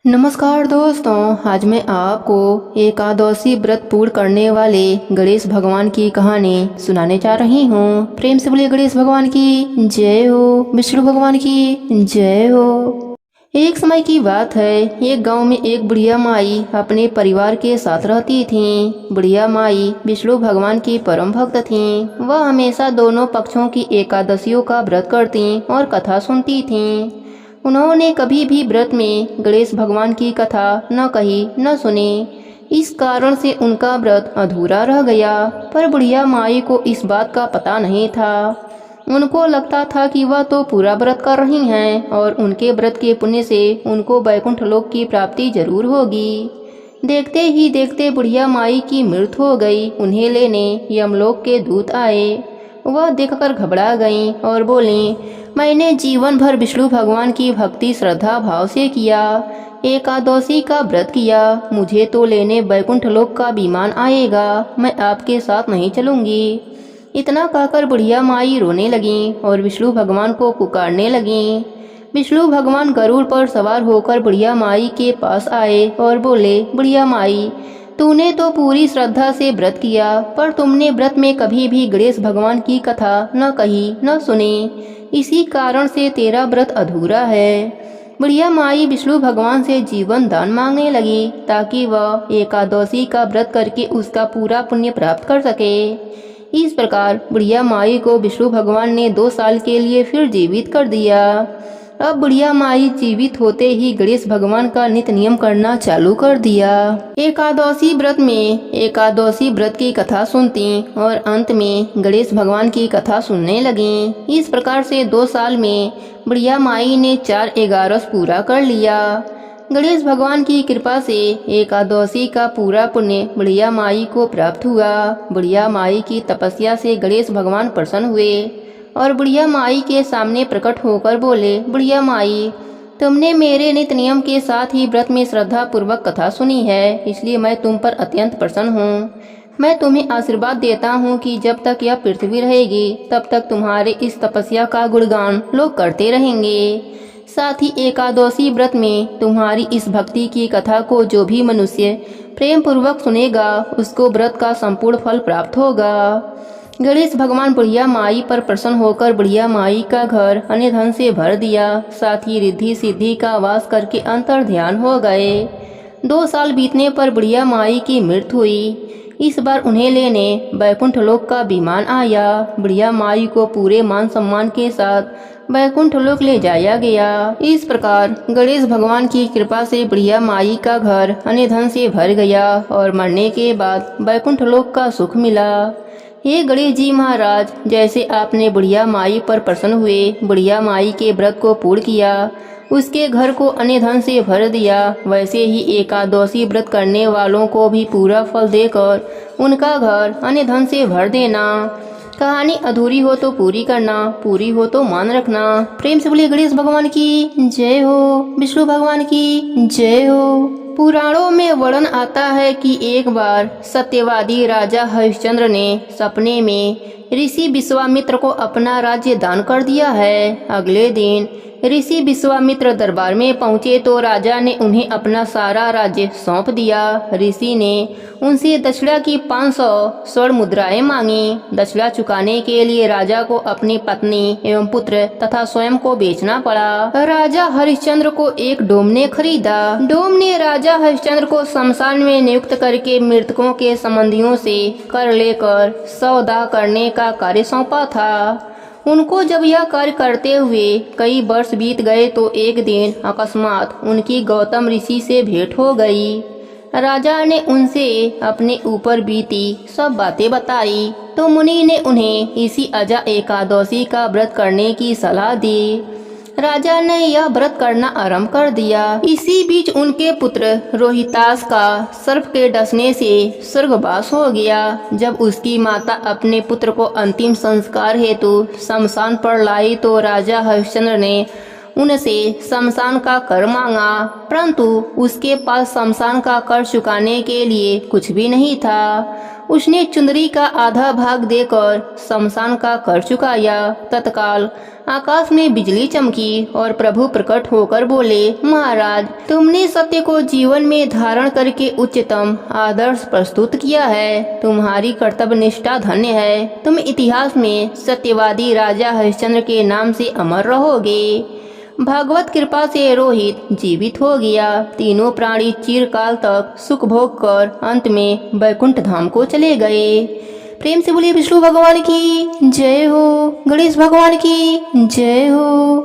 नमस्कार दोस्तों, आज मैं आपको एकादशी व्रत पूर्ण करने वाले गणेश भगवान की कहानी सुनाने जा रही हूँ। प्रेम से बोलिए गणेश भगवान की जय हो, विष्णु भगवान की जय हो। एक समय की बात है, एक गांव में एक बुढ़िया माई अपने परिवार के साथ रहती थी। बुढ़िया माई विष्णु भगवान की परम भक्त थी। वह हमेशा दोनों पक्षों की एकादशियों का व्रत करती और कथा सुनती थी। उन्होंने कभी भी व्रत में गणेश भगवान की कथा न कही न सुनी। इस कारण से उनका व्रत अधूरा रह गया। पर बुढ़िया माई को इस बात का पता नहीं था। उनको लगता था कि वह तो पूरा व्रत कर रही हैं और उनके व्रत के पुण्य से उनको वैकुंठ लोक की प्राप्ति जरूर होगी। देखते ही देखते बुढ़िया माई की मृत्यु हो गई। उन्हें लेने यमलोक के दूत आए। वह देखकर घबरा गईं और बोलीं, मैंने जीवन भर विष्णु भगवान की भक्ति श्रद्धा भाव से किया, एकादशी का व्रत किया। मुझे तो लेने वैकुंठ लोक का विमान आएगा, मैं आपके साथ नहीं चलूंगी। इतना कहकर बुढ़िया माई रोने लगीं और विष्णु भगवान को पुकारने लगीं। विष्णु भगवान गरुड़ पर सवार होकर बुढ़िया माई के पास आए और बोले, बुढ़िया माई, तूने तो पूरी श्रद्धा से व्रत किया, पर तुमने व्रत में कभी भी गणेश भगवान की कथा न कही न सुनी। इसी कारण से तेरा व्रत अधूरा है। बुढ़िया माई विष्णु भगवान से जीवन दान मांगने लगी ताकि वह एकादशी का व्रत करके उसका पूरा पुण्य प्राप्त कर सके। इस प्रकार बुढ़िया माई को विष्णु भगवान ने 2 साल के लिए फिर जीवित कर दिया। अब बुढ़िया माई जीवित होते ही गणेश भगवान का नित्य नियम करना चालू कर दिया। एकादशी व्रत की कथा सुनती और अंत में गणेश भगवान की कथा सुनने लगी। इस प्रकार से 2 साल में बुढ़िया माई ने 4 एकादश पूरा कर लिया। गणेश भगवान की कृपा से एकादशी का पूरा पुण्य बुढ़िया माई को प्राप्त हुआ। बुढ़िया माई की तपस्या से गणेश भगवान प्रसन्न हुए और बुढ़िया माई के सामने प्रकट होकर बोले, बुढ़िया माई, तुमने मेरे नित्य नियम के साथ ही व्रत में श्रद्धा पूर्वक कथा सुनी है, इसलिए मैं तुम पर अत्यंत प्रसन्न हूँ। मैं तुम्हें आशीर्वाद देता हूँ कि जब तक यह पृथ्वी रहेगी तब तक तुम्हारे इस तपस्या का गुणगान लोग करते रहेंगे। साथ ही एकादशी व्रत में तुम्हारी इस भक्ति की कथा को जो भी मनुष्य प्रेम पूर्वक सुनेगा उसको व्रत का संपूर्ण फल प्राप्त होगा। गणेश भगवान बुढ़िया माई पर प्रसन्न होकर बुढ़िया माई का घर अन्य धन से भर दिया। साथ ही रिद्धि सिद्धि का वास करके अंतर ध्यान हो गए। 2 साल बीतने पर बुढ़िया माई की मृत्यु हुई। इस बार उन्हें लेने वैकुंठ लोक का विमान आया। बुढ़िया माई को पूरे मान सम्मान के साथ वैकुंठ लोक ले जाया गया। इस प्रकार गणेश भगवान की कृपा से बुढ़िया माई का घर अन्य धन से भर गया और मरने के बाद वैकुंठ लोक का सुख मिला। हे गणेश जी महाराज, जैसे आपने बुढ़िया माई पर प्रसन्न हुए, बुढ़िया माई के व्रत को पूर्ण किया, उसके घर को अन्य धन से भर दिया, वैसे ही एकादशी व्रत करने वालों को भी पूरा फल देकर उनका घर अन्य धन से भर देना। कहानी अधूरी हो तो पूरी करना, पूरी हो तो मान रखना। प्रेम से बोलिए गणेश भगवान की जय हो, विष्णु भगवान की जय हो। पुराणों में वर्णन आता है कि एक बार सत्यवादी राजा हरिश्चंद्र ने सपने में ऋषि विश्वामित्र को अपना राज्य दान कर दिया है। अगले दिन ऋषि विश्वामित्र दरबार में पहुंचे तो राजा ने उन्हें अपना सारा राज्य सौंप दिया। ऋषि ने उनसे दक्षिणा की 500 स्वर्ण मुद्राएं मांगी। दक्षिणा चुकाने के लिए राजा को अपनी पत्नी एवं पुत्र तथा स्वयं को बेचना पड़ा। राजा हरिश्चंद्र को एक डोम ने खरीदा। डोम ने राजा हरिश्चंद्र को शमशान में नियुक्त करके मृतकों के संबंधियों से कर लेकर सौदा करने का कार्य सौंपा था। उनको जब यह कार्य करते हुए कई वर्ष बीत गए तो एक दिन अकस्मात उनकी गौतम ऋषि से भेंट हो गई। राजा ने उनसे अपने ऊपर बीती सब बातें बताई तो मुनि ने उन्हें इसी अजा एकादशी का व्रत करने की सलाह दी। राजा ने यह व्रत करना आरंभ कर दिया। इसी बीच उनके पुत्र रोहितास का सर्प के डसने से स्वर्गवास हो गया। जब उसकी माता अपने पुत्र को अंतिम संस्कार हेतु शमशान पर लाई तो राजा हरिश्चंद्र ने उनसे शमशान का कर मांगा, परंतु उसके पास शमशान का कर चुकाने के लिए कुछ भी नहीं था। उसने चुंदरी का आधा भाग देकर शमशान का कर चुकाया। तत्काल आकाश में बिजली चमकी और प्रभु प्रकट होकर बोले, महाराज, तुमने सत्य को जीवन में धारण करके उच्चतम आदर्श प्रस्तुत किया है। तुम्हारी कर्तव्य निष्ठा धन्य है। तुम इतिहास में सत्यवादी राजा हरिश्चंद्र के नाम से अमर रहोगे। भागवत कृपा से रोहित जीवित हो गया। तीनों प्राणी चिरकाल तक सुख भोग कर अंत में बैकुंठ धाम को चले गए। प्रेम से बोलिए विष्णु भगवान की जय हो, गणेश भगवान की जय हो।